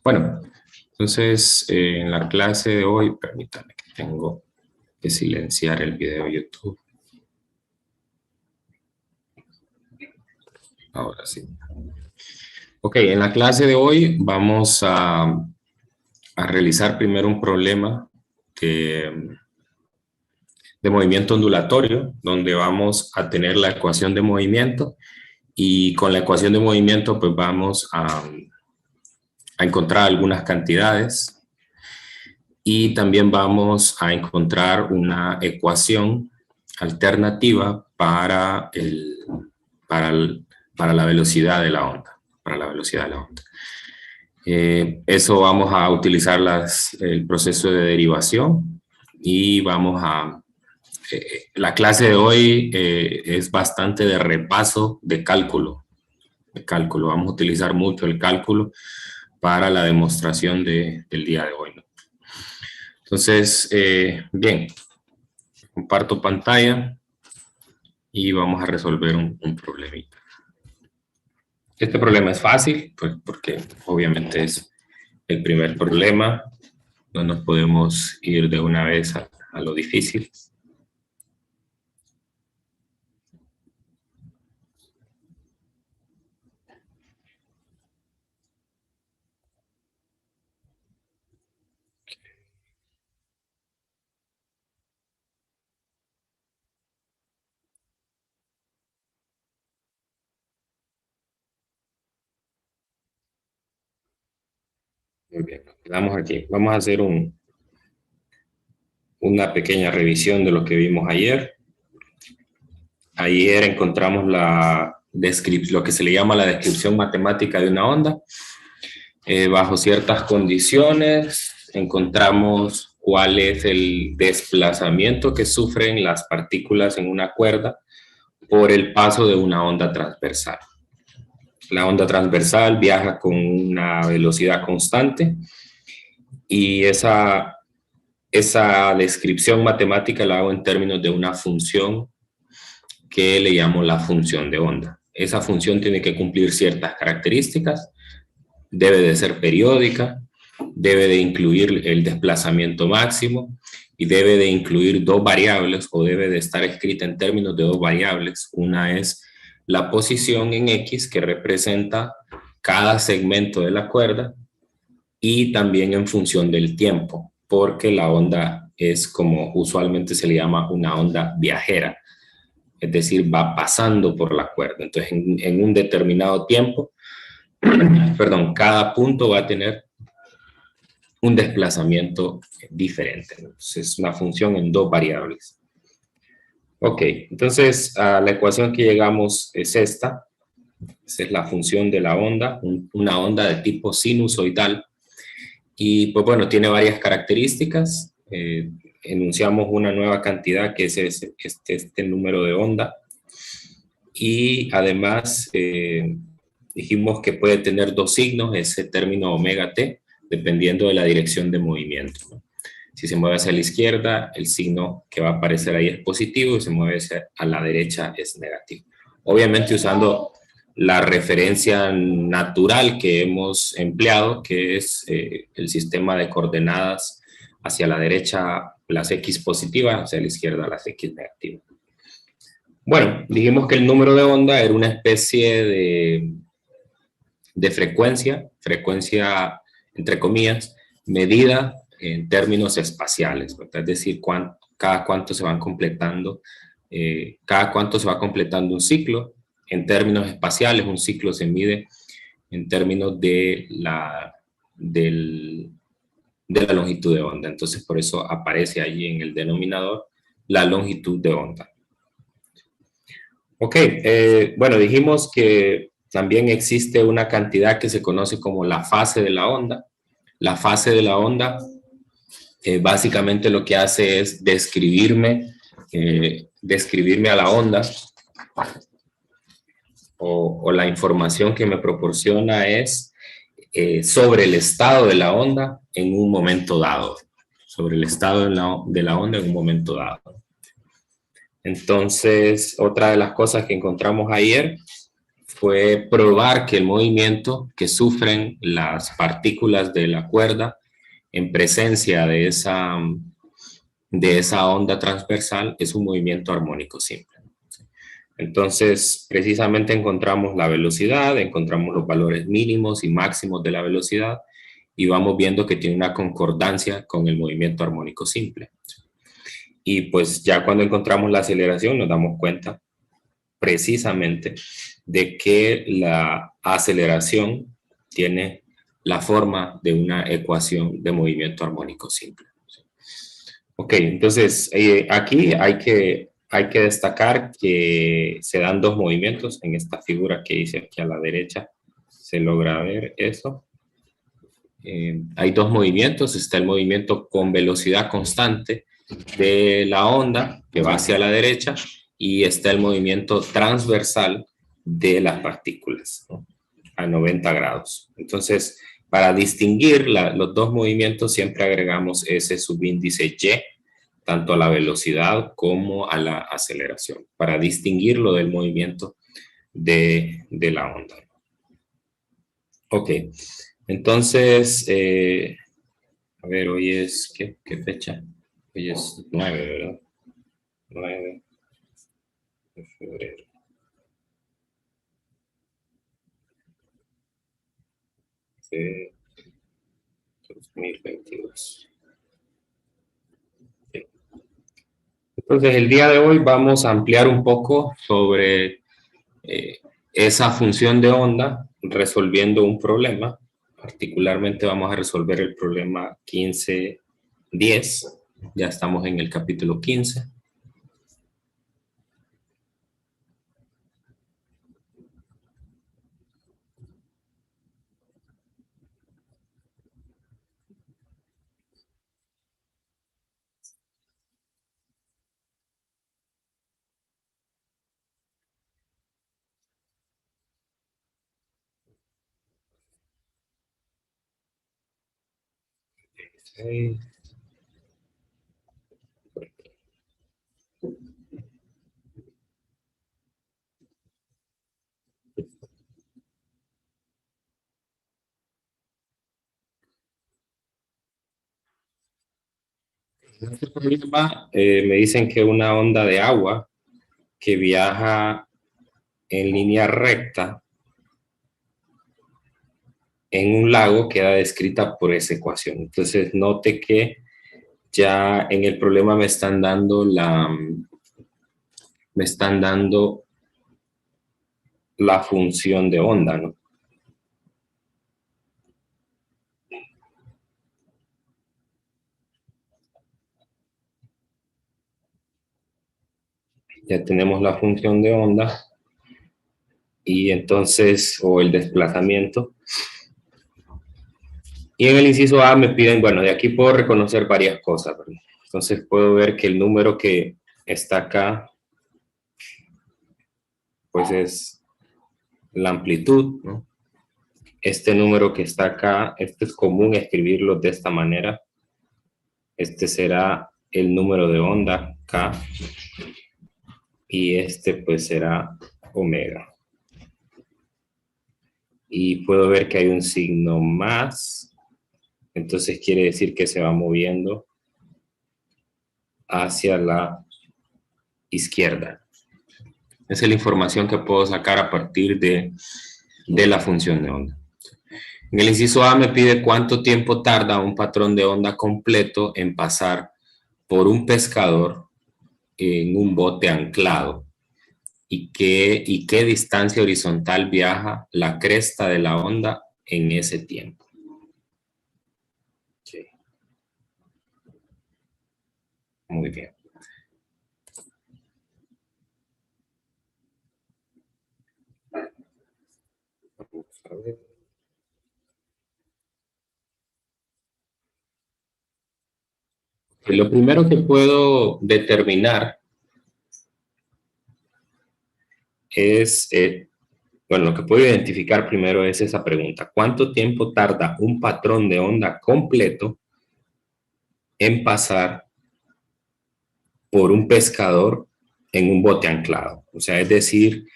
Bueno, entonces en la clase de hoy, permítanme que tengo que silenciar el video de YouTube. Ahora sí. Ok, en la clase de hoy vamos a realizar primero un problema de movimiento ondulatorio, donde vamos a tener la ecuación de movimiento y con la ecuación de movimiento pues vamos a encontrar algunas cantidades y también vamos a encontrar una ecuación alternativa para la velocidad de la onda. Eso vamos a utilizar el proceso de derivación y vamos a... la clase de hoy es bastante de repaso de cálculo. Vamos a utilizar mucho el cálculo para la demostración del día de hoy, ¿no? Entonces, bien, comparto pantalla y vamos a resolver un problemita. Este problema es fácil, pues, porque obviamente es el primer problema. No nos podemos ir de una vez a lo difícil. Muy bien, quedamos aquí. Vamos a hacer una pequeña revisión de lo que vimos ayer. Ayer encontramos lo que se le llama la descripción matemática de una onda. Bajo ciertas condiciones encontramos cuál es el desplazamiento que sufren las partículas en una cuerda por el paso de una onda transversal. La onda transversal viaja con una velocidad constante y esa descripción matemática la hago en términos de una función que le llamo la función de onda. Esa función tiene que cumplir ciertas características, debe de ser periódica, debe de incluir el desplazamiento máximo y debe de incluir dos variables o debe de estar escrita en términos de dos variables. Una es la posición en X, que representa cada segmento de la cuerda, y también en función del tiempo, porque la onda es, como usualmente se le llama, una onda viajera, es decir, va pasando por la cuerda. Entonces, en un determinado tiempo, perdón, cada punto va a tener un desplazamiento diferente. Entonces, es una función en dos variables. Ok, entonces a la ecuación que llegamos es esta. Esa es la función de la onda, una onda de tipo sinusoidal. Y pues bueno, tiene varias características. Enunciamos una nueva cantidad que es este número de onda. Y además dijimos que puede tener dos signos, ese término omega t, dependiendo de la dirección de movimiento, ¿no? Si se mueve hacia la izquierda, el signo que va a aparecer ahí es positivo, y si se mueve a la derecha es negativo. Obviamente usando la referencia natural que hemos empleado, que es el sistema de coordenadas: hacia la derecha las X positivas, hacia la izquierda las X negativas. Bueno, dijimos que el número de onda era una especie de frecuencia entre comillas, medida en términos espaciales, ¿verdad? Es decir, cada cuánto se va completando un ciclo. En términos espaciales, un ciclo se mide en términos de la longitud de onda. Entonces, por eso aparece allí en el denominador la longitud de onda. Ok, bueno, dijimos que también existe una cantidad que se conoce como la fase de la onda. La fase de la onda básicamente lo que hace es describirme a la onda, o la información que me proporciona es sobre el estado de la onda en un momento dado. Sobre el estado de la onda en un momento dado. Entonces, otra de las cosas que encontramos ayer fue probar que el movimiento que sufren las partículas de la cuerda en presencia de esa onda transversal es un movimiento armónico simple. Entonces, precisamente encontramos la velocidad, encontramos los valores mínimos y máximos de la velocidad y vamos viendo que tiene una concordancia con el movimiento armónico simple. Y pues ya cuando encontramos la aceleración nos damos cuenta precisamente de que la aceleración tiene la forma de una ecuación de movimiento armónico simple. Ok, entonces aquí hay que destacar que se dan dos movimientos en esta figura que hice aquí a la derecha. Se logra ver eso. Hay dos movimientos. Está el movimiento con velocidad constante de la onda que va hacia la derecha y está el movimiento transversal de las partículas, ¿no? A 90 grados. Entonces, para distinguir los dos movimientos siempre agregamos ese subíndice Y, tanto a la velocidad como a la aceleración, para distinguirlo del movimiento de la onda. Ok, entonces, a ver, hoy es, ¿qué fecha? Hoy es 9, ¿verdad? 9 de febrero. De 2022. Sí. Entonces, el día de hoy vamos a ampliar un poco sobre esa función de onda resolviendo un problema. Particularmente vamos a resolver el problema 15.10. Ya estamos en el capítulo 15. Okay. En este problema me dicen que una onda de agua que viaja en línea recta en un lago queda descrita por esa ecuación. Entonces, note que ya en el problema me están dando la función de onda, ¿no? Ya tenemos la función de onda y entonces, o el desplazamiento. Y en el inciso A me piden, bueno, de aquí puedo reconocer varias cosas, ¿verdad? Entonces puedo ver que el número que está acá, pues es la amplitud, ¿no? Este número que está acá, este es común escribirlo de esta manera. Este será el número de onda, K, y este pues será omega. Y puedo ver que hay un signo más, entonces quiere decir que se va moviendo hacia la izquierda. Esa es la información que puedo sacar a partir de la función de onda. En el inciso A me pide cuánto tiempo tarda un patrón de onda completo en pasar por un pescador en un bote anclado y qué distancia horizontal viaja la cresta de la onda en ese tiempo. Sí. Muy bien. Vamos a ver. Lo primero que puedo determinar es, bueno, lo que puedo identificar primero es esa pregunta. ¿Cuánto tiempo tarda un patrón de onda completo en pasar por un pescador en un bote anclado? O sea, es decir,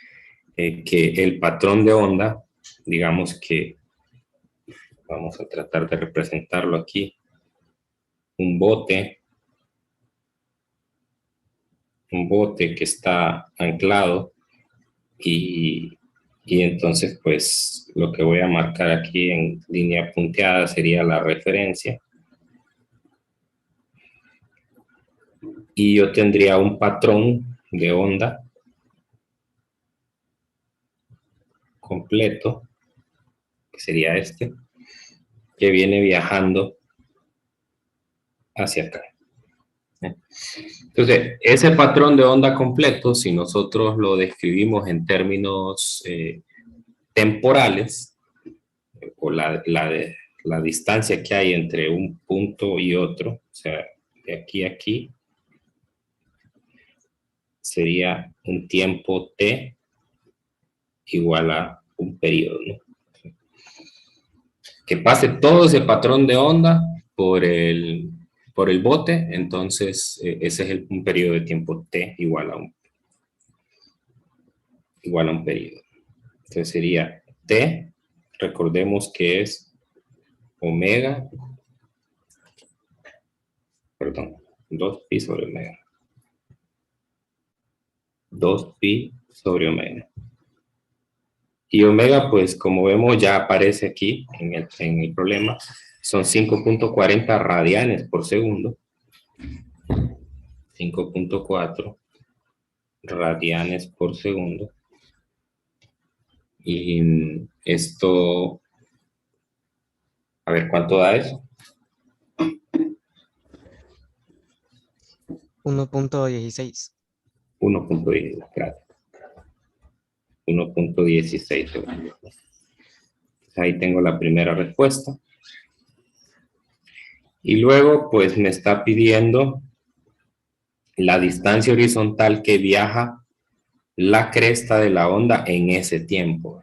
que el patrón de onda, digamos que vamos a tratar de representarlo aquí, un bote que está anclado y entonces pues lo que voy a marcar aquí en línea punteada sería la referencia. Y yo tendría un patrón de onda completo, que sería este, que viene viajando hacia acá. Entonces, ese patrón de onda completo, si nosotros lo describimos en términos temporales, o la distancia que hay entre un punto y otro, o sea, de aquí a aquí, sería un tiempo t igual a un periodo, ¿no? Que pase todo ese patrón de onda por el bote, entonces ese es un periodo de tiempo t igual a un periodo. Entonces sería t, recordemos que es omega, perdón, 2pi sobre omega. 2pi sobre omega. Y omega, pues como vemos ya aparece aquí en el problema, son 5.40 radianes por segundo. 5.4 radianes por segundo. Y esto, a ver, ¿cuánto da eso? 1.16. 1.16, claro. 1.16 segundos. Ahí tengo la primera respuesta. Y luego, pues me está pidiendo la distancia horizontal que viaja la cresta de la onda en ese tiempo.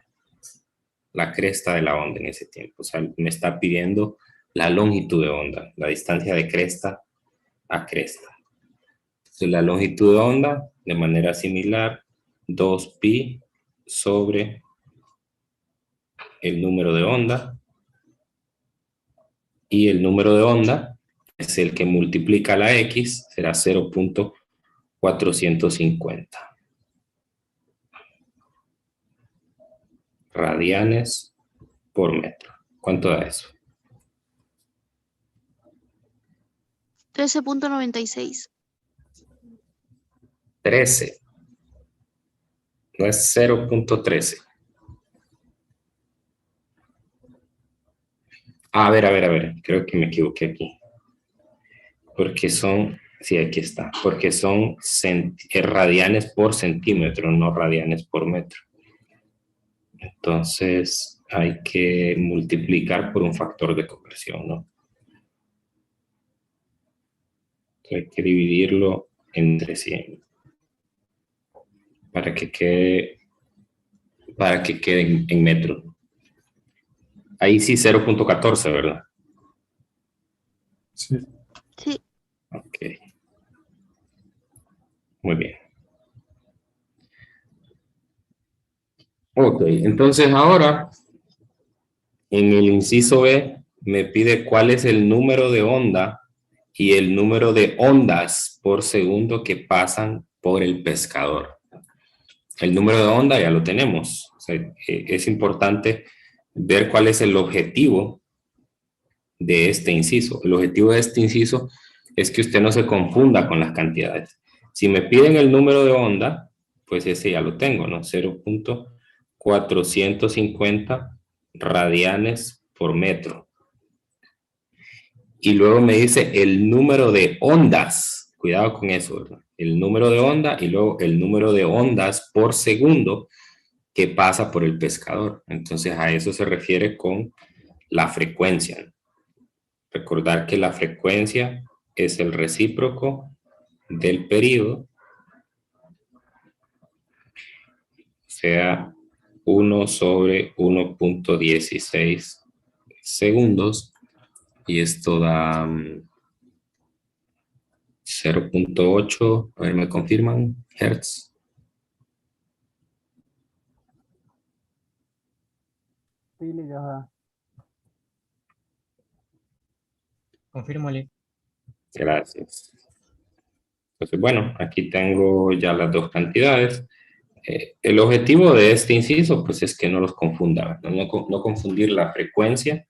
La cresta de la onda en ese tiempo. O sea, me está pidiendo la longitud de onda, la distancia de cresta a cresta. Entonces, la longitud de onda, de manera similar, 2pi sobre el número de onda. Y el número de onda es el que multiplica la x, será 0.450 radianes por metro. ¿Cuánto da eso? 13.96. 13. No es 0.13. A ver. Creo que me equivoqué aquí. Porque son, sí, aquí está. Porque son radianes por centímetro, no radianes por metro. Entonces hay que multiplicar por un factor de conversión, ¿no? Hay que dividirlo entre 100 para que quede en metros. Ahí sí 0.14, ¿verdad? Sí. Sí. Ok. Muy bien. Ok, entonces ahora en el inciso B me pide cuál es el número de onda y el número de ondas por segundo que pasan por el pescador. El número de onda ya lo tenemos. O sea, es importante ver cuál es el objetivo de este inciso. El objetivo de este inciso es que usted no se confunda con las cantidades. Si me piden el número de onda, pues ese ya lo tengo, ¿no? 0.450 radianes por metro. Y luego me dice el número de ondas. Cuidado con eso, ¿verdad? El número de onda y luego el número de ondas por segundo que pasa por el pescador. Entonces a eso se refiere con la frecuencia. Recordar que la frecuencia es el recíproco del periodo, o sea, 1 sobre 1.16 segundos, y esto da 0.8, a ver, ¿me confirman? Hertz. Sí, ya. Confírmale. Gracias. Entonces, bueno, aquí tengo ya las dos cantidades. El objetivo de este inciso, pues, es que no los confunda, ¿verdad? No confundir la frecuencia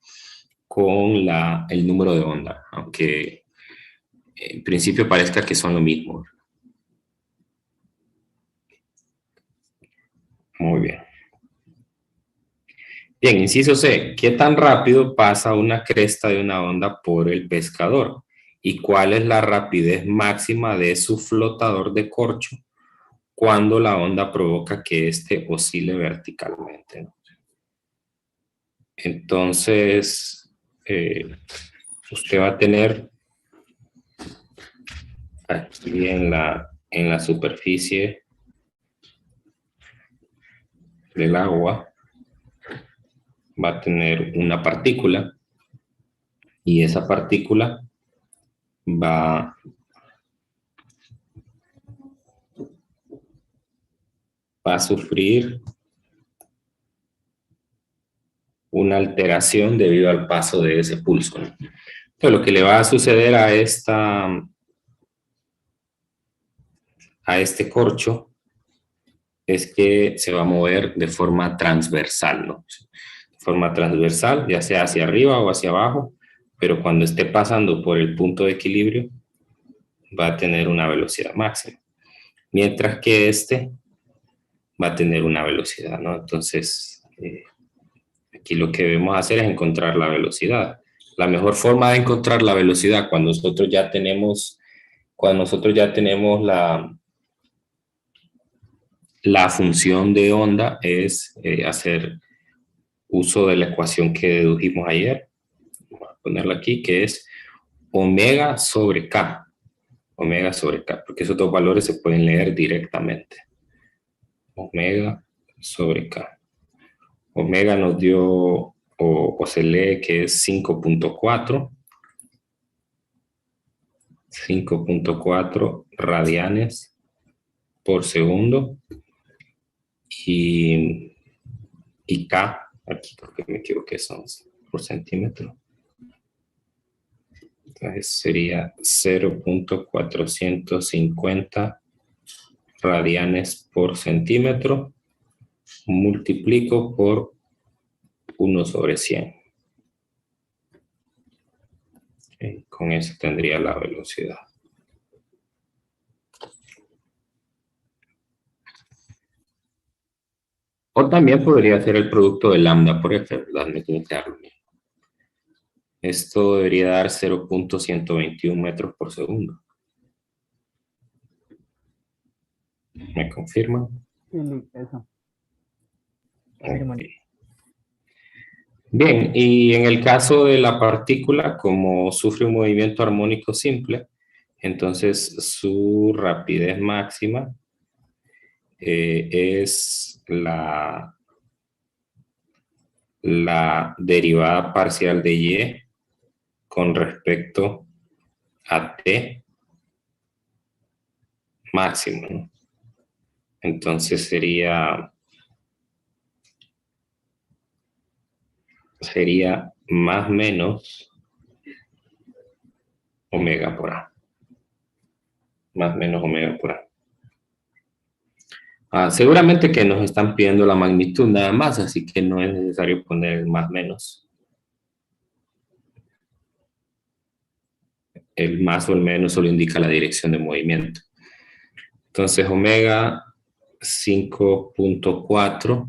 con el número de onda, aunque en principio parezca que son lo mismo. Muy bien. Bien, inciso C. ¿Qué tan rápido pasa una cresta de una onda por el pescador? ¿Y cuál es la rapidez máxima de su flotador de corcho cuando la onda provoca que éste oscile verticalmente, ¿no? Entonces, usted va a tener aquí en la superficie del agua, va a tener una partícula y esa partícula va a sufrir una alteración debido al paso de ese pulso, ¿no? Entonces, lo que le va a suceder a este corcho es que se va a mover de forma transversal, ¿no? De forma transversal, ya sea hacia arriba o hacia abajo, pero cuando esté pasando por el punto de equilibrio, va a tener una velocidad máxima. Mientras que este va a tener una velocidad, ¿no? Entonces, aquí lo que debemos hacer es encontrar la velocidad. La mejor forma de encontrar la velocidad cuando nosotros ya tenemos la función de onda es hacer uso de la ecuación que dedujimos ayer. Voy a ponerla aquí, que es omega sobre k. Omega sobre k, porque esos dos valores se pueden leer directamente. Omega sobre k. Omega nos dio, o se lee que es 5.4. 5.4 radianes por segundo. Y K, aquí porque me equivoqué, son por centímetro. Entonces sería 0.450 radianes por centímetro, multiplico por 1 sobre 100. Okay, con eso tendría la velocidad. O también podría ser el producto de lambda por F, ¿verdad? Esto debería dar 0.121 metros por segundo. ¿Me confirman? Sí, eso. Confírmale. Bien, y en el caso de la partícula, como sufre un movimiento armónico simple, entonces su rapidez máxima es la derivada parcial de y con respecto a t máximo, ¿no? Entonces sería más menos omega por a. Más menos omega por a. Seguramente que nos están pidiendo la magnitud nada más, así que no es necesario poner el más menos. El más o el menos solo indica la dirección de movimiento. Entonces, omega 5.4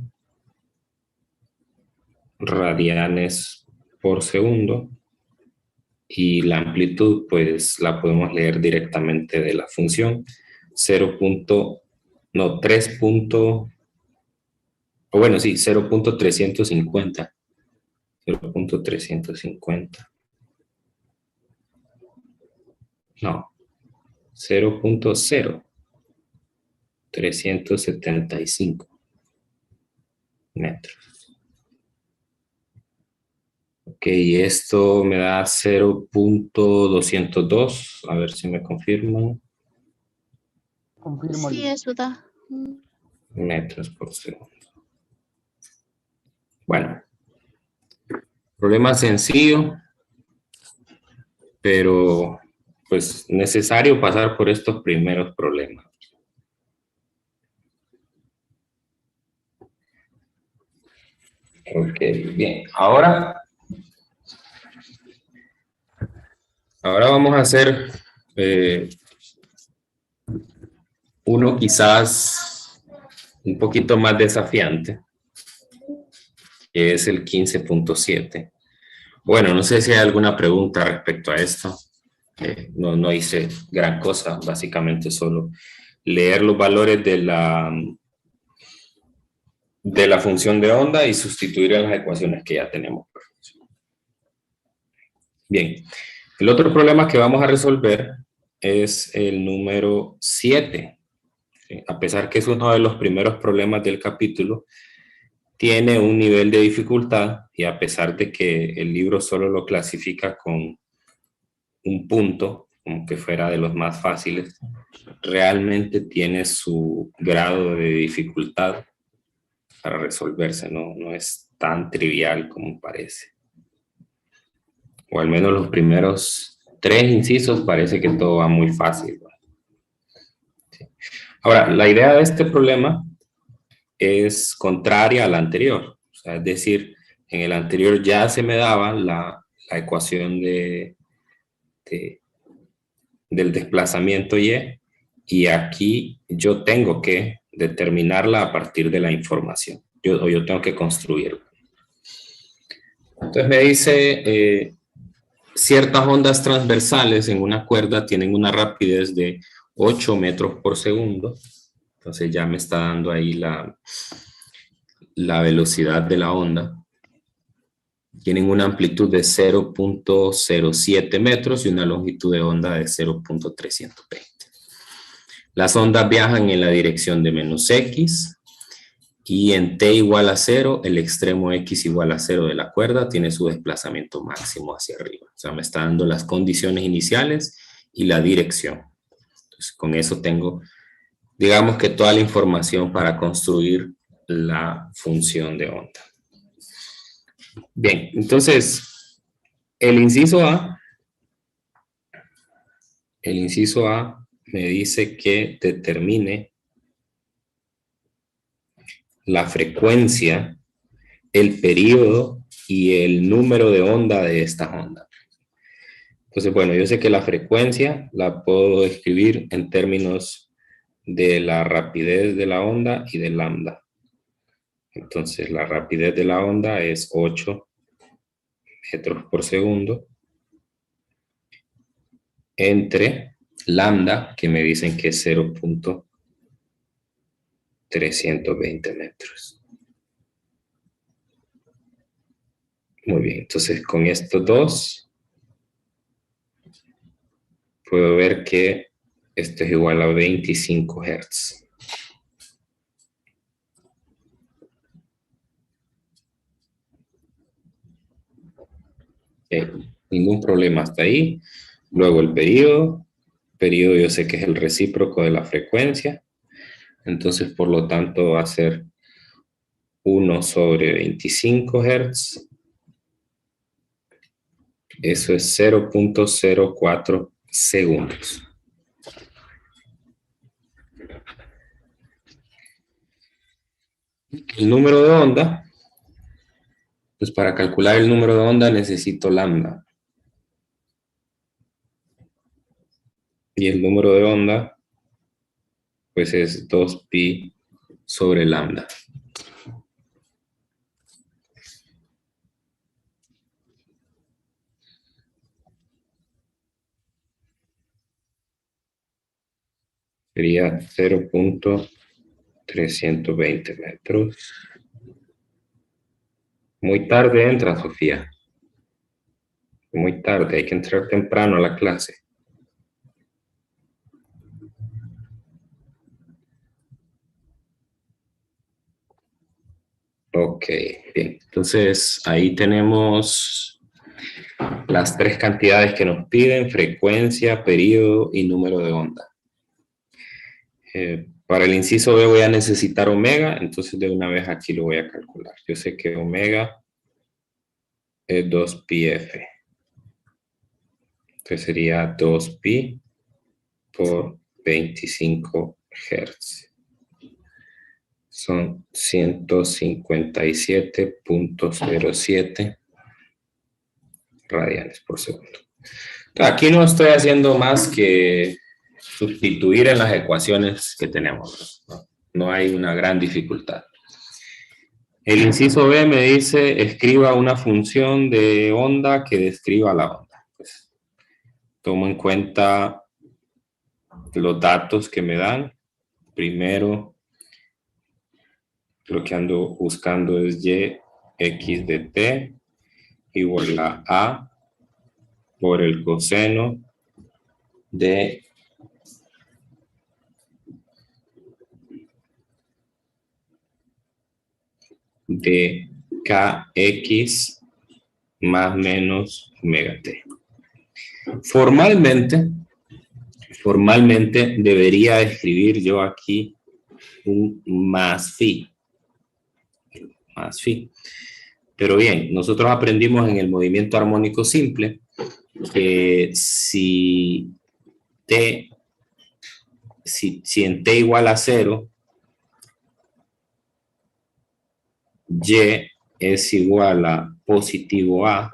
radianes por segundo. Y la amplitud, pues, la podemos leer directamente de la función. 0.350. 0.350. No, 0.0375 metros. Ok, esto me da 0.202. A ver si me confirman. Confirmo. Sí, eso da. Metros por segundo. Bueno, Problema sencillo, pero pues necesario pasar por estos primeros problemas. Ok, bien. Ahora vamos a hacer uno quizás un poquito más desafiante, que es el 15.7. Bueno, no sé si hay alguna pregunta respecto a esto. No hice gran cosa, básicamente solo leer los valores de la función de onda y sustituir en las ecuaciones que ya tenemos. Bien, el otro problema que vamos a resolver es el número 7. A pesar que es uno de los primeros problemas del capítulo, tiene un nivel de dificultad y a pesar de que el libro solo lo clasifica con un punto, como que fuera de los más fáciles, realmente tiene su grado de dificultad para resolverse, no es tan trivial como parece. O al menos los primeros 3 incisos parece que todo va muy fácil. Sí. Ahora, la idea de este problema es contraria a la anterior. O sea, es decir, en el anterior ya se me daba la ecuación del desplazamiento y aquí yo tengo que determinarla a partir de la información. Yo tengo que construirla. Entonces me dice, ciertas ondas transversales en una cuerda tienen una rapidez de 8 metros por segundo. Entonces ya me está dando ahí la velocidad de la onda. Tienen una amplitud de 0.07 metros y una longitud de onda de 0.320. Las ondas viajan en la dirección de menos x y en t igual a 0, el extremo x igual a 0 de la cuerda tiene su desplazamiento máximo hacia arriba. O sea, me está dando las condiciones iniciales y la dirección. Entonces, con eso tengo, digamos que toda la información para construir la función de onda. Bien, entonces, el inciso A me dice que determine la frecuencia, el periodo y el número de onda de esta onda. Entonces, bueno, yo sé que la frecuencia la puedo escribir en términos de la rapidez de la onda y de lambda. Entonces, la rapidez de la onda es 8 metros por segundo entre lambda, que me dicen que es 0.320 metros. Muy bien, entonces con estos dos puedo ver que esto es igual a 25 Hz. Ningún problema hasta ahí. Luego el periodo yo sé que es el recíproco de la frecuencia, entonces por lo tanto va a ser 1 sobre 25 Hz. Eso es 0.04 segundos. El número de onda, pues para calcular el número de onda necesito lambda. Y el número de onda, pues es 2pi sobre lambda. Sería 0.320 metros. Muy tarde entra, Sofía. Muy tarde, hay que entrar temprano a la clase. Ok, bien. Entonces, ahí tenemos las 3 cantidades que nos piden: frecuencia, periodo y número de onda. Para el inciso B voy a necesitar omega, entonces de una vez aquí lo voy a calcular. Yo sé que omega es 2πf. Entonces sería 2pi por 25 Hz. Son 157.07 radianes por segundo. Entonces, aquí no estoy haciendo más que sustituir en las ecuaciones que tenemos. No hay una gran dificultad. El inciso B me dice, escriba una función de onda que describa la onda. Pues, tomo en cuenta los datos que me dan. Primero, lo que ando buscando es y x de t igual a a por el coseno de kx más menos omega t. Formalmente debería escribir yo aquí un más phi. Pero bien, nosotros aprendimos en el movimiento armónico simple que si en t igual a 0, y es igual a positivo a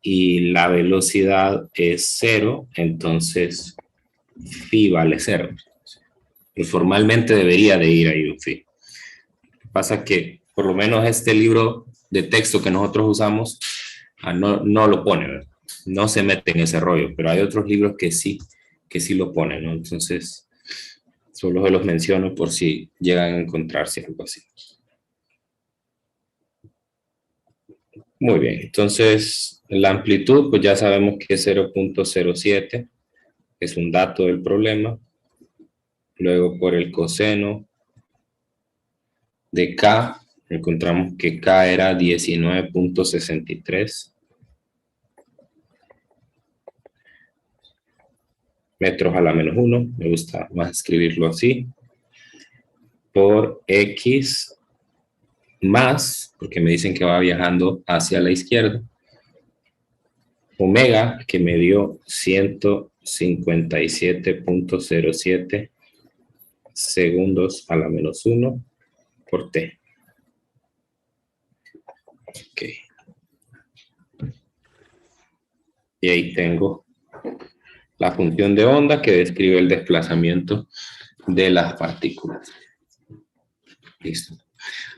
y la velocidad es 0, entonces phi vale 0. Pues formalmente debería de ir ahí un phi. Lo que pasa es que por lo menos este libro de texto que nosotros usamos no lo pone, ¿verdad? No se mete en ese rollo, pero hay otros libros que sí lo ponen, ¿no? Entonces, solo se los menciono por si llegan a encontrarse algo así. Muy bien, entonces la amplitud, pues ya sabemos que es 0.07, es un dato del problema. Luego por el coseno de K, encontramos que K era 19.63 metros a la menos 1, me gusta más escribirlo así, por X más, porque me dicen que va viajando hacia la izquierda, omega, que me dio 157.07 segundos a la menos 1 por t. Ok. Y ahí tengo la función de onda que describe el desplazamiento de las partículas. Listo.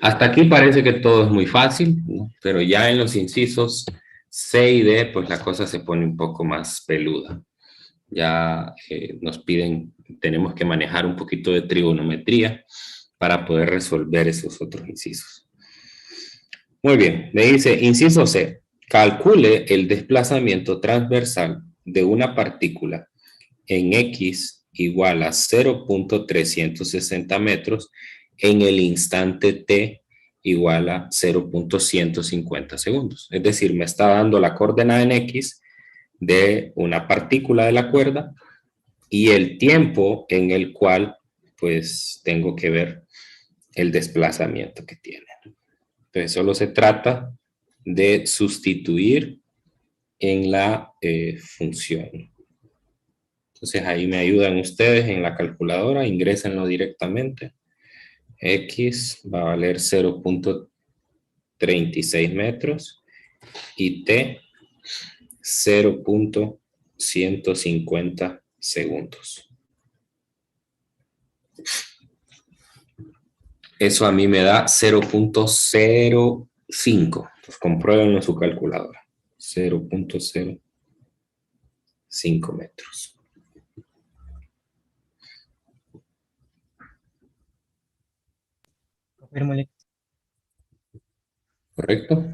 Hasta aquí parece que todo es muy fácil, ¿no? Pero ya en los incisos C y D, pues la cosa se pone un poco más peluda. Ya nos piden, tenemos que manejar un poquito de trigonometría para poder resolver esos otros incisos. Muy bien, me dice, inciso C, calcule el desplazamiento transversal de una partícula en X igual a 0.360 metros en el instante T igual a 0.150 segundos. Es decir, me está dando la coordenada en X de una partícula de la cuerda y el tiempo en el cual pues tengo que ver el desplazamiento que tiene. Entonces solo se trata de sustituir en la función. Entonces ahí me ayudan ustedes en la calculadora, ingrésenlo directamente. X va a valer 0.36 metros y T 0.150 segundos. Eso a mí me da 0.05. Pues compruébenlo en su calculadora. 0.05 metros. Confírmale. ¿Correcto?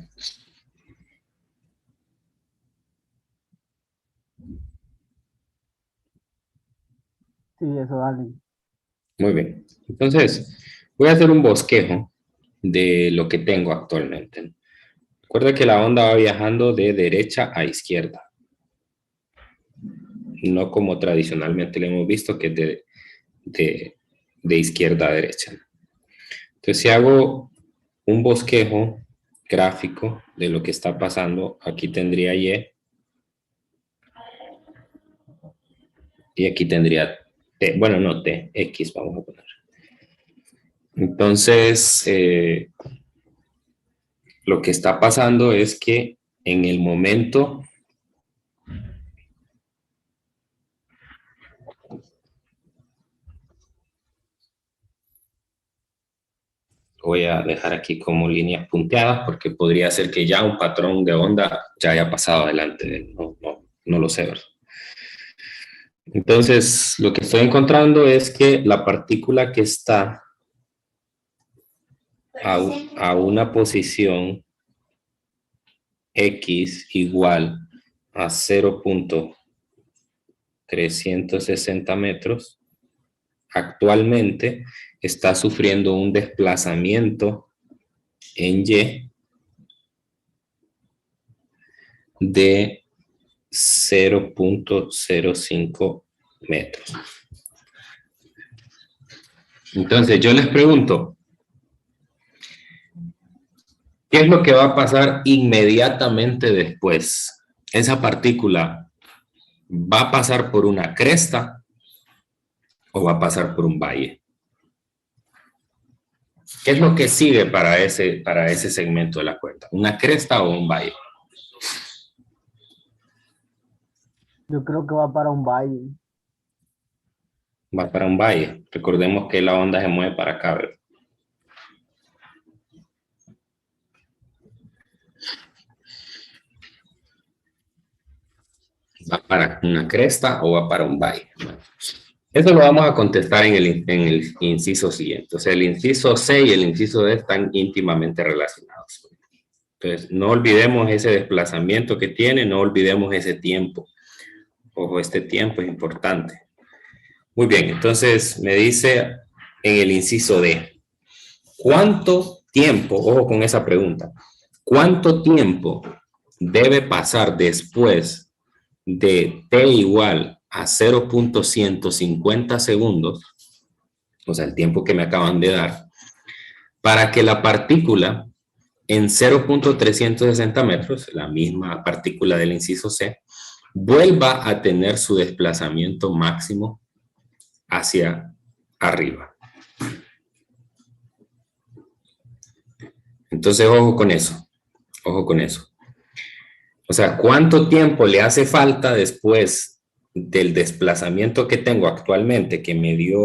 Sí, eso vale. Muy bien. Entonces, voy a hacer un bosquejo de lo que tengo actualmente. Recuerda que la onda va viajando de derecha a izquierda. No como tradicionalmente lo hemos visto, que es de izquierda a derecha. Entonces, si hago un bosquejo gráfico de lo que está pasando. Aquí tendría Y. Y aquí tendría T. Bueno, no T, X vamos a poner. Entonces, lo que está pasando es que en el momento voy a dejar aquí como líneas punteadas porque podría ser que ya un patrón de onda ya haya pasado adelante. No lo sé, ¿verdad? Entonces, lo que estoy encontrando es que la partícula que está a una posición X igual a 0.360 metros, actualmente está sufriendo un desplazamiento en Y de 0.05 metros. Entonces yo les pregunto, ¿qué es lo que va a pasar inmediatamente después? ¿Esa partícula va a pasar por una cresta o va a pasar por un valle? ¿Qué es lo que sigue para ese segmento de la cuerda? ¿Una cresta o un valle? Yo creo que va para un valle. Va para un valle. Recordemos que la onda se mueve para acá, ¿verdad? ¿Va para una cresta o va para un valle? Eso lo vamos a contestar en el inciso siguiente. O sea, el inciso C y el inciso D están íntimamente relacionados. Entonces, no olvidemos ese desplazamiento que tiene, no olvidemos ese tiempo. Ojo, este tiempo es importante. Muy bien, entonces me dice en el inciso D, ¿cuánto tiempo, ojo con esa pregunta, cuánto tiempo debe pasar después de T igual a 0.150 segundos, o sea, el tiempo que me acaban de dar, para que la partícula en 0.360 metros, la misma partícula del inciso C, vuelva a tener su desplazamiento máximo hacia arriba? Entonces, ojo con eso, ojo con eso. O sea, ¿cuánto tiempo le hace falta después del desplazamiento que tengo actualmente, que me dio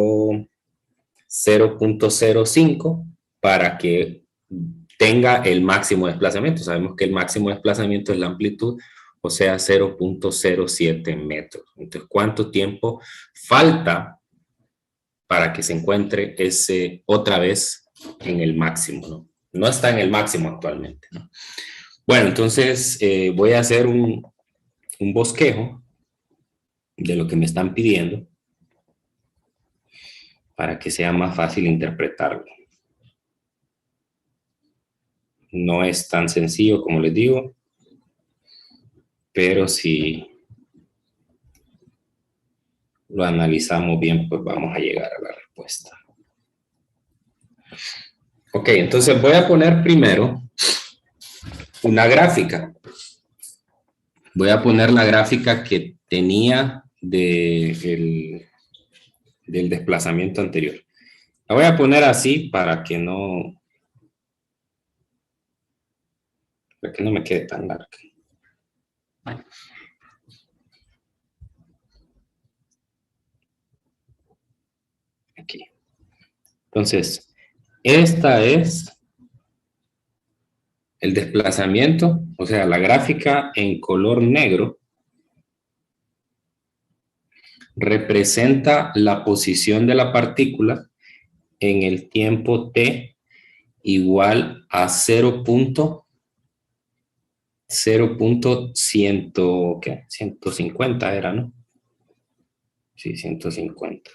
0.05, para que tenga el máximo desplazamiento? Sabemos que el máximo desplazamiento es la amplitud, o sea, 0.07 metros. Entonces, ¿cuánto tiempo falta para que se encuentre ese otra vez en el máximo, ¿no? No está en el máximo actualmente, ¿no? Bueno, entonces voy a hacer un bosquejo de lo que me están pidiendo para que sea más fácil interpretarlo. No es tan sencillo como les digo, pero si lo analizamos bien, pues vamos a llegar a la respuesta. Ok, entonces voy a poner primero una gráfica. Voy a poner la gráfica que tenía del desplazamiento anterior. La voy a poner así para que no me quede tan larga. Aquí. Entonces, esta es el desplazamiento, o sea, la gráfica en color negro representa la posición de la partícula en el tiempo t igual a 0.150 era, ¿no? Sí, 150.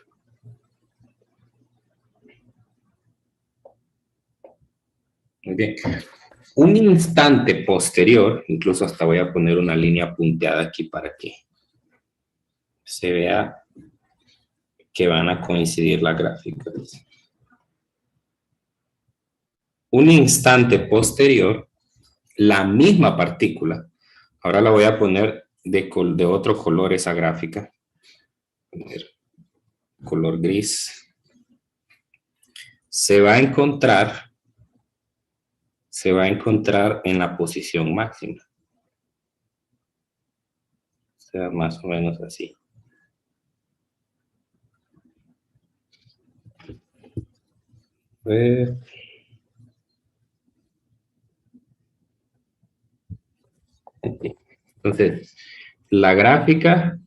Muy bien. Un instante posterior, incluso hasta voy a poner una línea punteada aquí para que se vea que van a coincidir las gráficas. Un instante posterior, la misma partícula, ahora la voy a poner de otro color esa gráfica, color gris, se va a encontrar en la posición máxima. O sea, más o menos así. A ver. Entonces, la gráfica,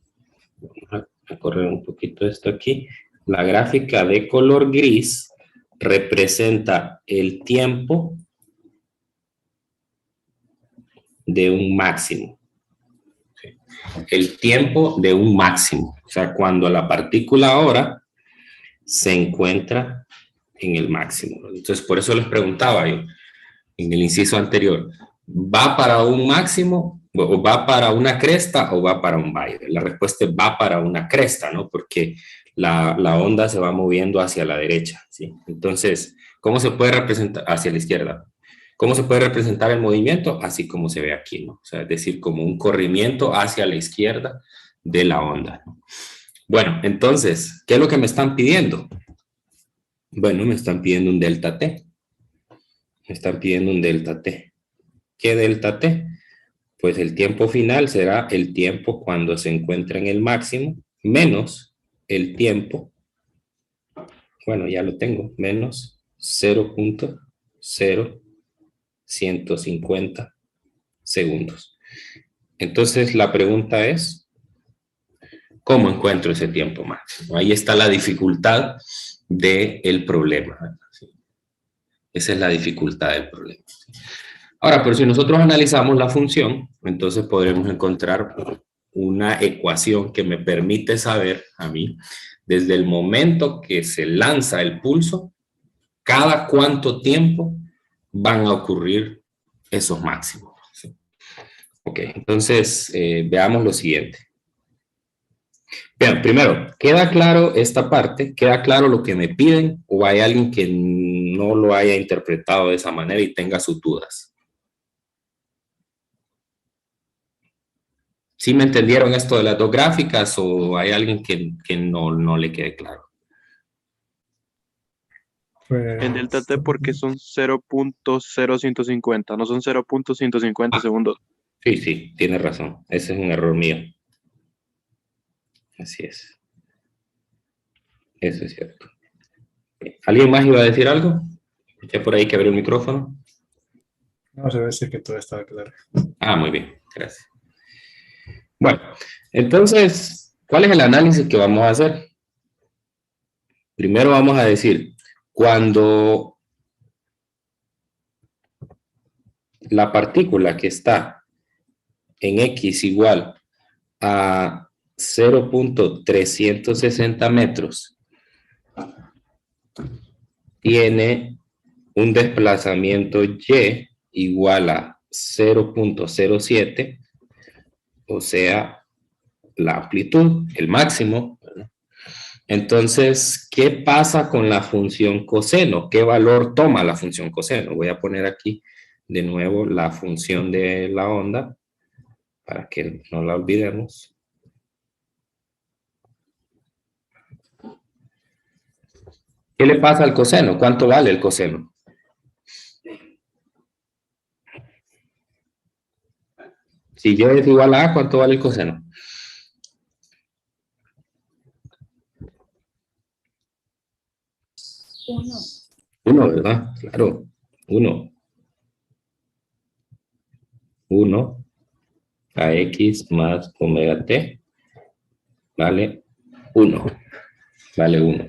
voy a correr un poquito esto aquí, la gráfica de color gris representa el tiempo de un máximo. El tiempo de un máximo. O sea, cuando la partícula ahora se encuentra en el máximo. Entonces, por eso les preguntaba yo en el inciso anterior, ¿va para un máximo o va para una cresta o va para un valle? La respuesta es va para una cresta, ¿no? Porque la onda se va moviendo hacia la derecha, ¿sí? Entonces, ¿cómo se puede representar? Hacia la izquierda. ¿Cómo se puede representar el movimiento? Así como se ve aquí, ¿no? O sea, es decir, como un corrimiento hacia la izquierda de la onda, ¿no? Bueno, entonces, ¿qué es lo que me están pidiendo? Bueno, me están pidiendo un delta T. Me están pidiendo un delta T. ¿Qué delta T? Pues el tiempo final será el tiempo cuando se encuentra en el máximo, menos el tiempo, bueno, ya lo tengo, menos 0.0150 segundos. Entonces la pregunta es, ¿cómo encuentro ese tiempo máximo? Ahí está la dificultad del problema. Esa es la dificultad del problema. Ahora, pero si nosotros analizamos la función, entonces podremos encontrar una ecuación que me permite saber a mí, desde el momento que se lanza el pulso, cada cuánto tiempo van a ocurrir esos máximos. ¿Sí? Ok, entonces veamos lo siguiente. Bien, primero, ¿queda claro esta parte? ¿Queda claro lo que me piden? ¿O hay alguien que no lo haya interpretado de esa manera y tenga sus dudas? ¿Sí me entendieron esto de las dos gráficas o hay alguien que no le quede claro? En delta T porque son 0.0150, no son 0.150 segundos. Sí, tiene razón. Ese es un error mío. Así es. Eso es cierto. ¿Alguien más iba a decir algo? Escuché por ahí que abrió el micrófono. No, se ve decir que todo está claro. Ah, muy bien. Gracias. Bueno, entonces, ¿cuál es el análisis que vamos a hacer? Primero vamos a decir, cuando la partícula que está en X igual a 0.360 metros tiene un desplazamiento Y igual a 0.07, o sea, la amplitud, el máximo. Entonces, ¿qué pasa con la función coseno? ¿Qué valor toma la función coseno? Voy a poner aquí de nuevo la función de la onda para que no la olvidemos. ¿Qué le pasa al coseno? ¿Cuánto vale el coseno? Si Y es igual a A, ¿cuánto vale el coseno? 1, ¿verdad? Claro, 1. 1 a X más omega T vale 1. Vale 1.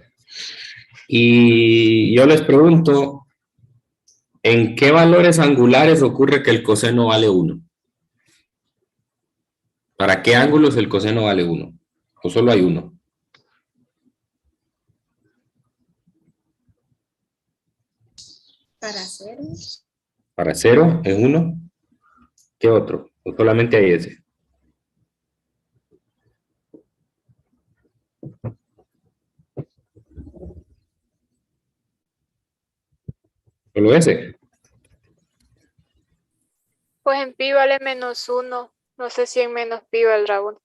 Y yo les pregunto, ¿en qué valores angulares ocurre que el coseno vale 1? ¿Para qué ángulos el coseno vale 1? ¿O solo hay uno? Para 0. ¿Para 0 es 1? ¿Qué otro? ¿O solamente hay ese? ¿Solo ese? Pues en pi vale -1. No sé si en menos pi valdrá 1.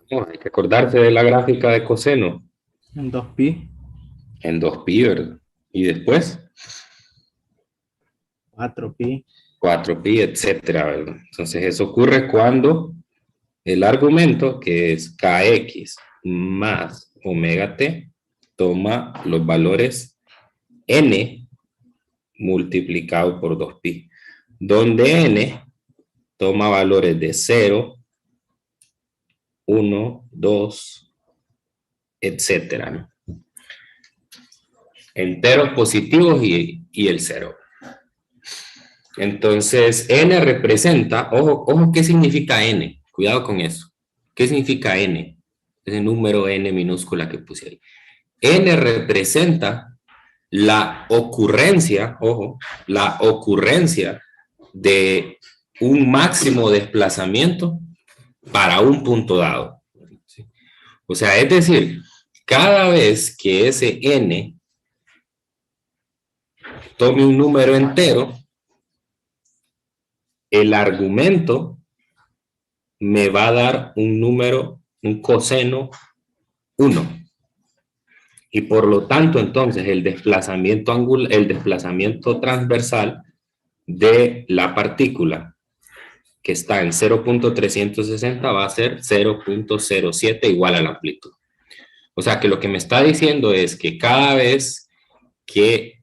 No, hay que acordarse de la gráfica de coseno. En 2pi, En 2pi, ¿verdad? Y después 4pi. 4pi, etcétera, ¿verdad? Entonces eso ocurre cuando el argumento, que es kx más omega t, toma los valores n multiplicado por 2pi, donde n toma valores de 0, 1, 2, etcétera, ¿no? Enteros positivos y el 0. Entonces, n representa, ojo, ¿qué significa n? Cuidado con eso. ¿Qué significa n? Ese número n minúscula que puse ahí. N representa la ocurrencia, ojo, la ocurrencia de un máximo desplazamiento para un punto dado. ¿Sí? O sea, es decir, cada vez que ese n tome un número entero, el argumento me va a dar un número, un coseno 1. Y por lo tanto, entonces, el desplazamiento angular, el desplazamiento transversal de la partícula que está en 0.360 va a ser 0.07 igual a la amplitud. O sea que lo que me está diciendo es que cada vez que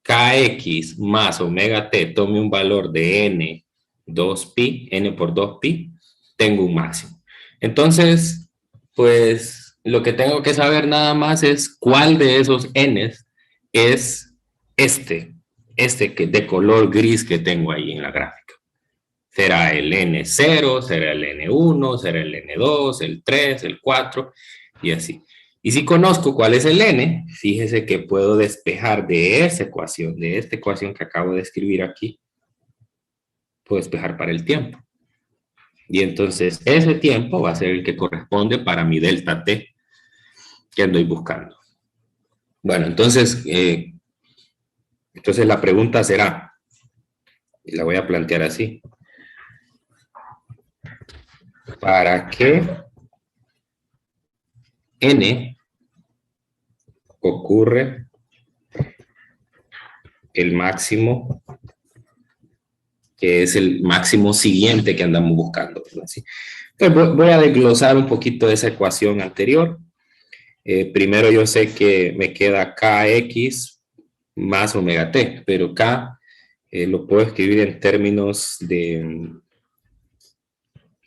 kx más omega t tome un valor de n 2pi, n por 2pi, tengo un máximo. Entonces, pues lo que tengo que saber nada más es cuál de esos n's es este que de color gris que tengo ahí en la gráfica. ¿Será el n0, será el n1, será el n2, el 3, el 4 y así? Y si conozco cuál es el n, fíjese que puedo despejar de esa ecuación, de esta ecuación que acabo de escribir aquí, puedo despejar para el tiempo. Y entonces ese tiempo va a ser el que corresponde para mi delta t que ando buscando. Bueno, entonces la pregunta será, y la voy a plantear así, ¿para qué n ocurre el máximo, que es el máximo siguiente que andamos buscando? ¿Sí? Entonces voy a desglosar un poquito esa ecuación anterior. Primero yo sé que me queda kx más omega t, pero k lo puedo escribir en términos de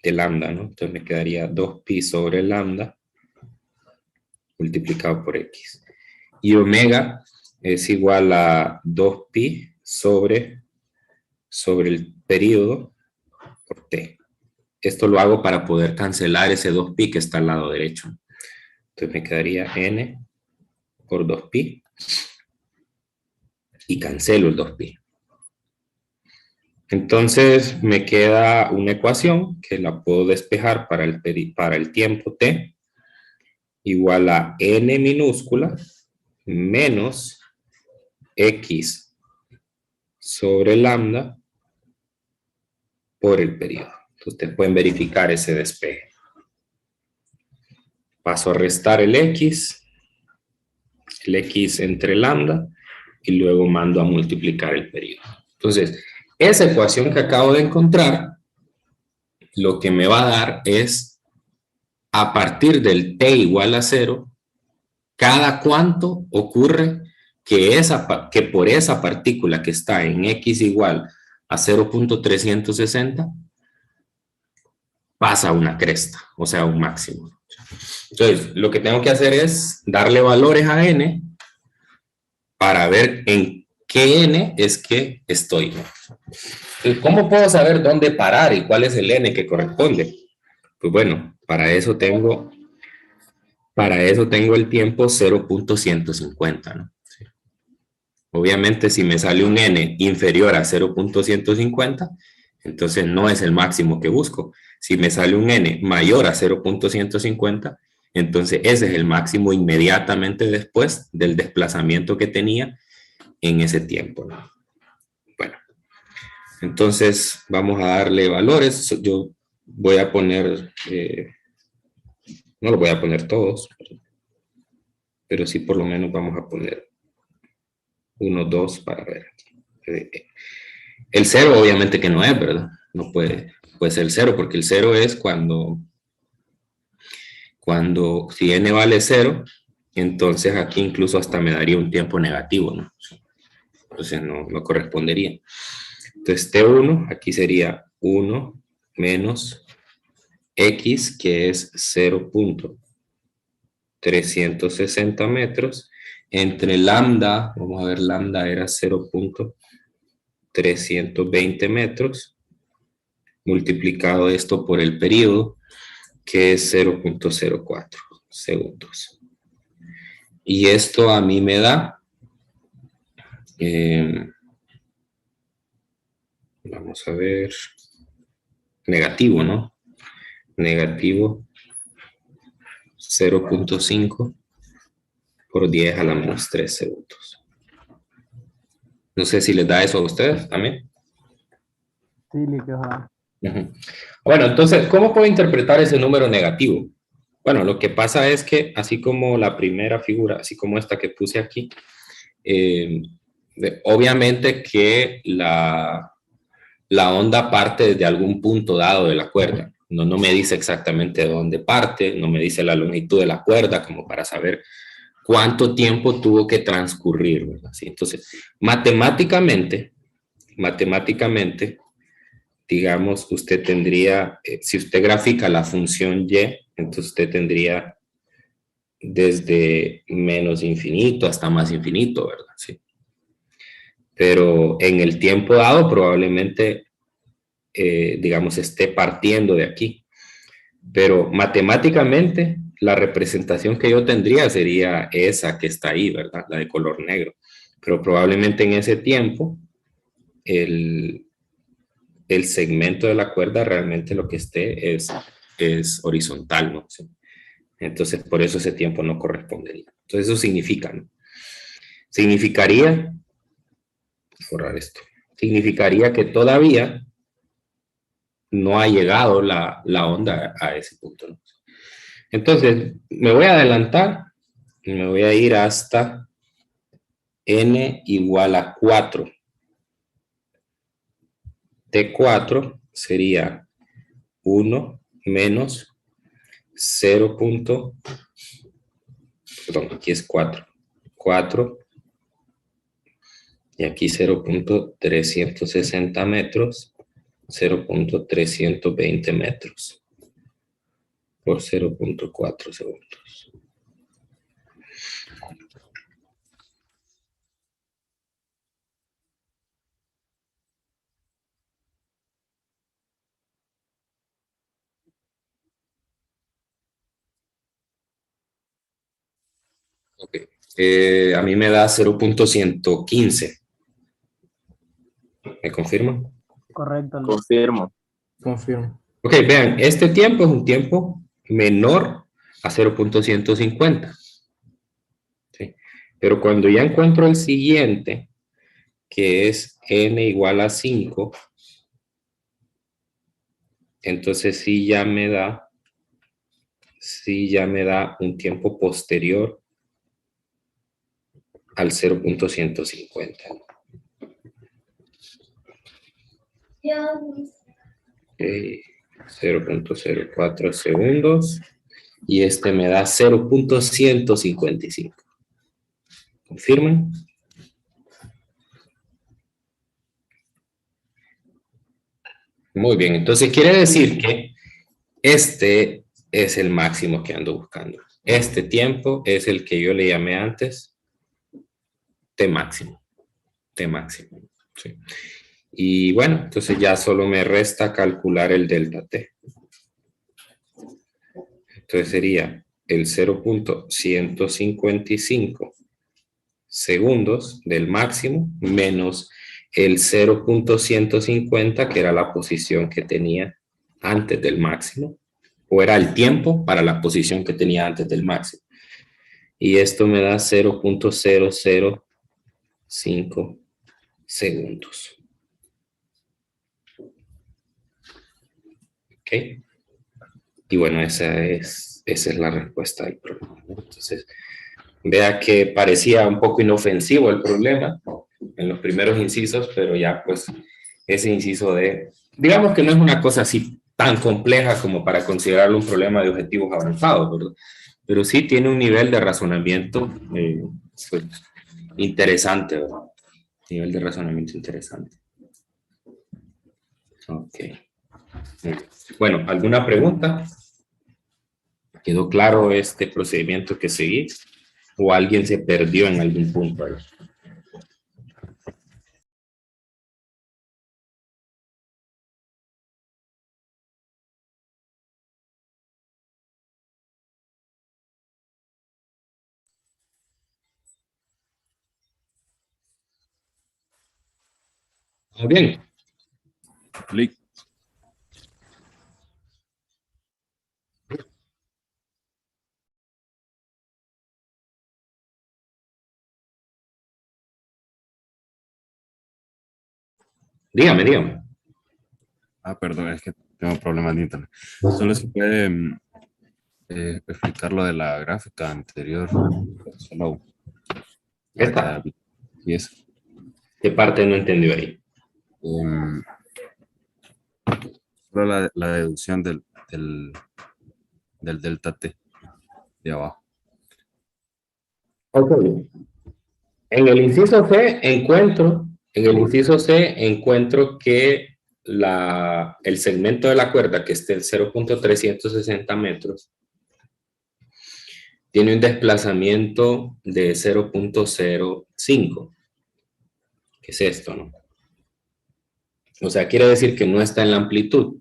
lambda, ¿no? Entonces me quedaría 2pi sobre lambda multiplicado por x. Y omega es igual a 2pi sobre el periodo por t. Esto lo hago para poder cancelar ese 2pi que está al lado derecho. Entonces me quedaría n por 2pi y cancelo el 2pi. Entonces me queda una ecuación que la puedo despejar para el tiempo t igual a n minúscula menos x sobre lambda por el periodo. Entonces ustedes pueden verificar ese despeje. Paso a restar el x entre lambda y luego mando a multiplicar el periodo. Entonces, esa ecuación que acabo de encontrar, lo que me va a dar es, a partir del t igual a 0, cada cuánto ocurre que por esa partícula que está en x igual a 0.360 pasa una cresta, o sea, un máximo. Entonces, lo que tengo que hacer es darle valores a n para ver en qué n es que estoy. Entonces, ¿cómo puedo saber dónde parar y cuál es el n que corresponde? Pues bueno, para eso tengo el tiempo 0.150, ¿no? Sí. Obviamente, si me sale un n inferior a 0.150, entonces no es el máximo que busco. Si me sale un n mayor a 0.150, entonces ese es el máximo inmediatamente después del desplazamiento que tenía en ese tiempo, ¿no? Bueno, Entonces, vamos a darle valores. Yo voy a poner, no los voy a poner todos, pero sí por lo menos vamos a poner 1, 2 para ver. El 0 obviamente que no es, ¿verdad? No puede ser el 0, porque el 0 es cuando si n vale 0, entonces aquí incluso hasta me daría un tiempo negativo, ¿no? Entonces no correspondería. Entonces T1 aquí sería 1 menos X, que es 0.360 metros, entre lambda, vamos a ver, lambda era 0.320 metros, multiplicado esto por el periodo, que es 0.04 segundos. Y esto a mí me da, vamos a ver, negativo, ¿no? Negativo 0.5 por 10 a la menos 3 segundos. No sé si les da eso a ustedes también. Sí, líquido. Bueno, entonces, ¿cómo puedo interpretar ese número negativo? Bueno, lo que pasa es que, así como la primera figura, así como esta que puse aquí, obviamente que la onda parte desde algún punto dado de la cuerda. No me dice exactamente de dónde parte, no me dice la longitud de la cuerda, como para saber cuánto tiempo tuvo que transcurrir, ¿verdad? ¿Sí? Entonces, matemáticamente, digamos, usted tendría, si usted grafica la función y, entonces usted tendría desde menos infinito hasta más infinito, ¿verdad? Sí. Pero en el tiempo dado probablemente, digamos, esté partiendo de aquí. Pero matemáticamente, la representación que yo tendría sería esa que está ahí, ¿verdad? La de color negro. Pero probablemente en ese tiempo, el segmento de la cuerda realmente lo que esté es horizontal, ¿no? Sí. Entonces, por eso ese tiempo no correspondería. Entonces, eso significa, ¿no? Significaría, borrar esto, significaría que todavía no ha llegado la onda a ese punto, ¿no? Entonces, me voy a adelantar y me voy a ir hasta n igual a 4. T4 sería 1 menos 0. Perdón, aquí es 4. 4 y aquí 0.360 metros, 0.320 metros por 0.4 segundos. Ok. A mí me da 0.115. ¿Me confirman? Correcto. Confirmo. Confirmo. Ok, vean, este tiempo es un tiempo menor a 0.150. ¿Sí? Pero cuando ya encuentro el siguiente, que es n igual a 5, entonces sí ya me da un tiempo posterior al 0.150. 0.04 segundos y este me da 0.155. ¿Confirman? Muy bien, entonces quiere decir que este es el máximo que ando buscando. Este tiempo es el que yo le llamé antes T máximo. T máximo. Sí. Y bueno, entonces ya solo me resta calcular el delta T. Entonces sería el 0.155 segundos del máximo menos el 0.150, que era la posición que tenía antes del máximo, o era el tiempo para la posición que tenía antes del máximo. Y esto me da 0.005 segundos. Y bueno, esa es la respuesta al problema, ¿no? Entonces, vea que parecía un poco inofensivo el problema en los primeros incisos, pero ya pues ese inciso de, digamos que no es una cosa así tan compleja como para considerarlo un problema de objetivos avanzados, ¿verdad? Pero sí tiene un nivel de razonamiento pues, interesante, ¿verdad? Nivel de razonamiento interesante. Ok. Bueno, ¿alguna pregunta? ¿Quedó claro este procedimiento que seguí? ¿O alguien se perdió en algún punto ahí? Muy bien. Clic. Dígame, dígame. Perdón, es que tengo problemas de internet. Solo se puede explicar lo de la gráfica anterior. Solo Esta. y eso. ¿Qué parte no entendió ahí? Solo la deducción del delta T de abajo. Ok. En el inciso C encuentro que el segmento de la cuerda, que esté en 0.360 metros, tiene un desplazamiento de 0.05. ¿Qué es esto, no? O sea, quiere decir que no está en la amplitud.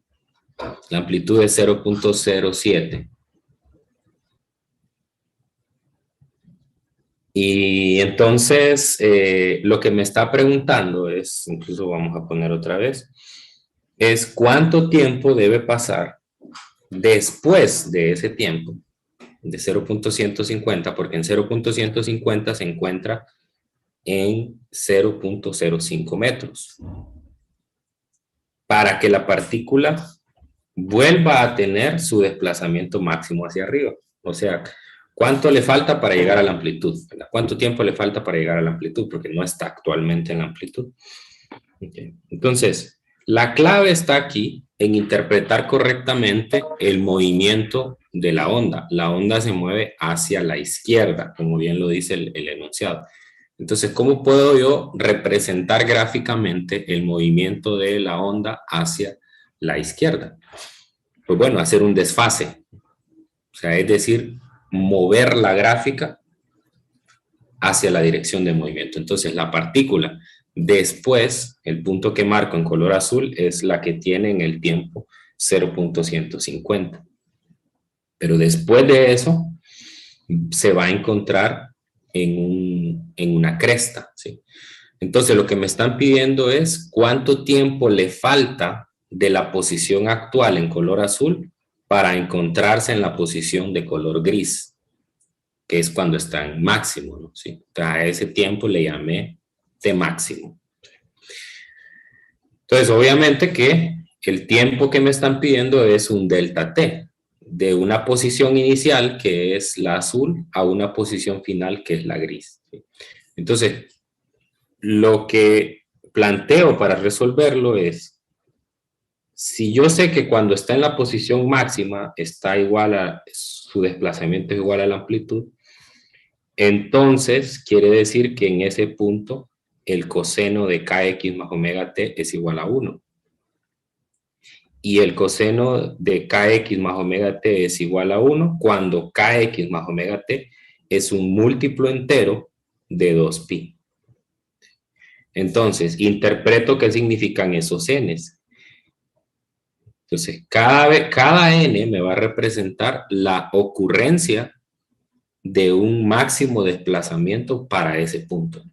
La amplitud es 0.07. Y entonces, lo que me está preguntando es, incluso vamos a poner otra vez, es cuánto tiempo debe pasar después de ese tiempo, de 0.150, porque en 0.150 se encuentra en 0.05 metros, para que la partícula vuelva a tener su desplazamiento máximo hacia arriba. O sea, ¿cuánto le falta para llegar a la amplitud? ¿Cuánto tiempo le falta para llegar a la amplitud? Porque no está actualmente en la amplitud. Okay. Entonces, la clave está aquí en interpretar correctamente el movimiento de la onda. La onda se mueve hacia la izquierda, como bien lo dice el enunciado. Entonces, ¿cómo puedo yo representar gráficamente el movimiento de la onda hacia la izquierda? Pues bueno, hacer un desfase. O sea, es decir, mover la gráfica hacia la dirección de movimiento. Entonces, la partícula después, el punto que marco en color azul, es la que tiene en el tiempo 0.150. Pero después de eso, se va a encontrar en una cresta, ¿sí? Entonces, lo que me están pidiendo es cuánto tiempo le falta de la posición actual en color azul para encontrarse en la posición de color gris, que es cuando está en máximo, ¿no? ¿Sí? A ese tiempo le llamé T máximo. Entonces, obviamente que el tiempo que me están pidiendo es un delta T, de una posición inicial, que es la azul, a una posición final, que es la gris, ¿sí? Entonces, lo que planteo para resolverlo es, si yo sé que cuando está en la posición máxima está igual a, su desplazamiento es igual a la amplitud, entonces quiere decir que en ese punto el coseno de kx más omega t es igual a 1. Y el coseno de kx más omega t es igual a 1 cuando kx más omega t es un múltiplo entero de 2pi. Entonces, interpreto qué significan esos n's. Entonces, cada n me va a representar la ocurrencia de un máximo desplazamiento para ese punto.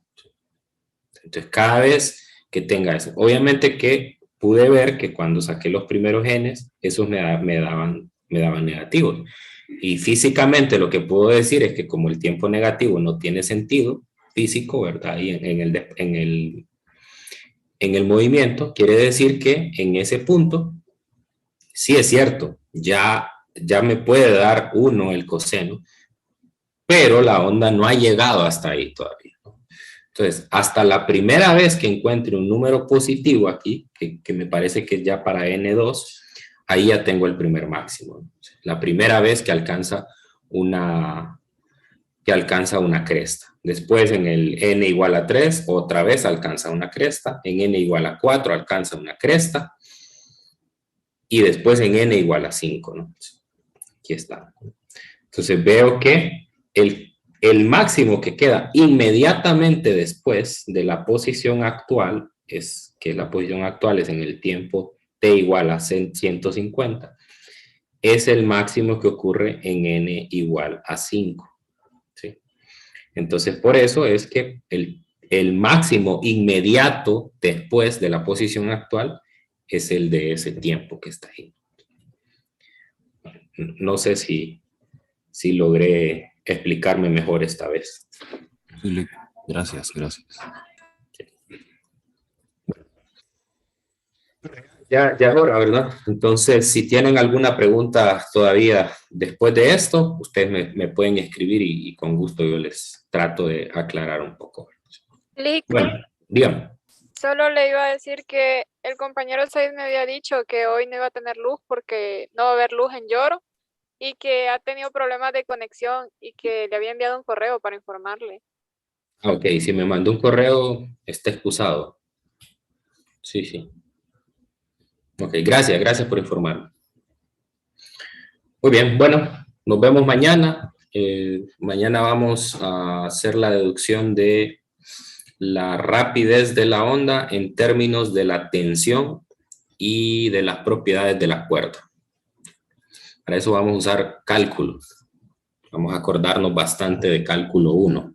Entonces, cada vez que tenga eso. Obviamente que pude ver que cuando saqué los primeros n's, esos me daban negativos. Y físicamente lo que puedo decir es que como el tiempo negativo no tiene sentido físico, ¿verdad? Y en el movimiento, quiere decir que en ese punto sí es cierto, ya me puede dar 1 el coseno, pero la onda no ha llegado hasta ahí todavía, ¿no? Entonces, hasta la primera vez que encuentre un número positivo aquí, que me parece que es ya para n2, ahí ya tengo el primer máximo, ¿no? La primera vez que alcanza una cresta. Después en el n igual a 3, otra vez alcanza una cresta. En n igual a 4 alcanza una cresta. Y después en n igual a 5, ¿no? Aquí está. Entonces veo que el máximo que queda inmediatamente después de la posición actual, es que la posición actual es en el tiempo t igual a 150, es el máximo que ocurre en n igual a 5. ¿Sí? Entonces, por eso es que el máximo inmediato después de la posición actual es el de ese tiempo que está ahí. No sé si logré explicarme mejor esta vez. Sí, gracias. Ya es hora, ¿verdad? Entonces, si tienen alguna pregunta todavía después de esto, ustedes me pueden escribir y con gusto yo les trato de aclarar un poco. Lick, Bueno, dígame. solo le iba a decir que el compañero 6 me había dicho que hoy no iba a tener luz porque no va a haber luz en Lloro y que ha tenido problemas de conexión y que le había enviado un correo para informarle. Ok, si me mandó un correo, está excusado. Sí. Ok, gracias por informarme. Muy bien, bueno, nos vemos mañana. Mañana vamos a hacer la deducción de la rapidez de la onda en términos de la tensión y de las propiedades de la cuerda. Para eso vamos a usar cálculos. Vamos a acordarnos bastante de cálculo 1,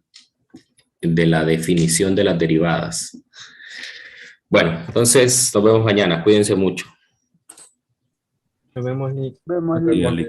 de la definición de las derivadas. Bueno, entonces nos vemos mañana. Cuídense mucho. Nos vemos, Nick. Vemos, Sí, Lick. Ali.